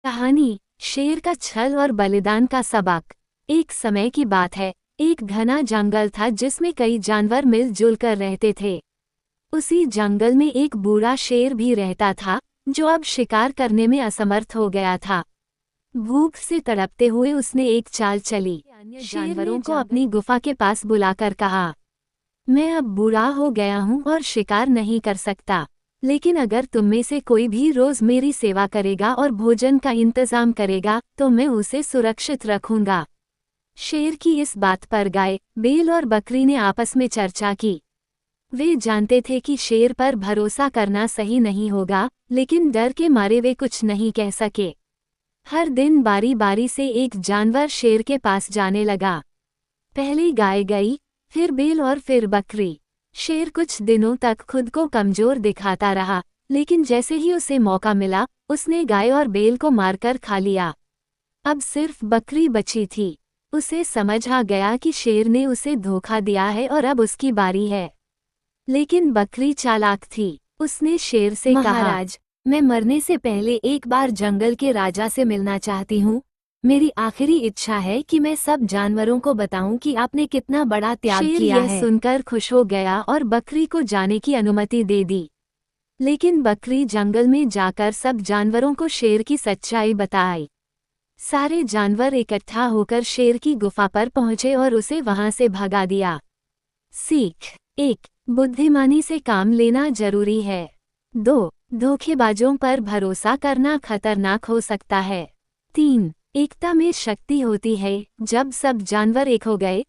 कहानी शेर का छल और बलिदान का सबक। एक समय की बात है, एक घना जंगल था जिसमें कई जानवर मिलजुल कर रहते थे। उसी जंगल में एक बूढ़ा शेर भी रहता था, जो अब शिकार करने में असमर्थ हो गया था। भूख से तड़पते हुए उसने एक चाल चली। जानवरों को अपनी गुफा के पास बुलाकर कहा, मैं अब बूढ़ा हो गया हूँ और शिकार नहीं कर सकता, लेकिन अगर तुम में से कोई भी रोज मेरी सेवा करेगा और भोजन का इंतजाम करेगा तो मैं उसे सुरक्षित रखूंगा। शेर की इस बात पर गाय, बैल और बकरी ने आपस में चर्चा की। वे जानते थे कि शेर पर भरोसा करना सही नहीं होगा, लेकिन डर के मारे वे कुछ नहीं कह सके। हर दिन बारी बारी से एक जानवर शेर के पास जाने लगा। पहले गाय गई, फिर बैल और फिर बकरी। शेर कुछ दिनों तक खुद को कमजोर दिखाता रहा, लेकिन जैसे ही उसे मौका मिला, उसने गाय और बैल को मारकर खा लिया। अब सिर्फ बकरी बची थी। उसे समझ आ गया कि शेर ने उसे धोखा दिया है और अब उसकी बारी है। लेकिन बकरी चालाक थी। उसने शेर से कहा, महाराज, मैं मरने से पहले एक बार जंगल के राजा से मिलना चाहती हूँ। मेरी आखिरी इच्छा है कि मैं सब जानवरों को बताऊं कि आपने कितना बड़ा त्याग किया है। शेर यह सुनकर खुश हो गया और बकरी को जाने की अनुमति दे दी। लेकिन बकरी जंगल में जाकर सब जानवरों को शेर की सच्चाई बताई। सारे जानवर इकट्ठा होकर शेर की गुफा पर पहुंचे और उसे वहां से भगा दिया। सीख 1, बुद्धिमानी से काम लेना जरूरी है। 2, धोखेबाजों पर भरोसा करना खतरनाक हो सकता है। 3, एकता में शक्ति होती है। जब सब जानवर एक हो गए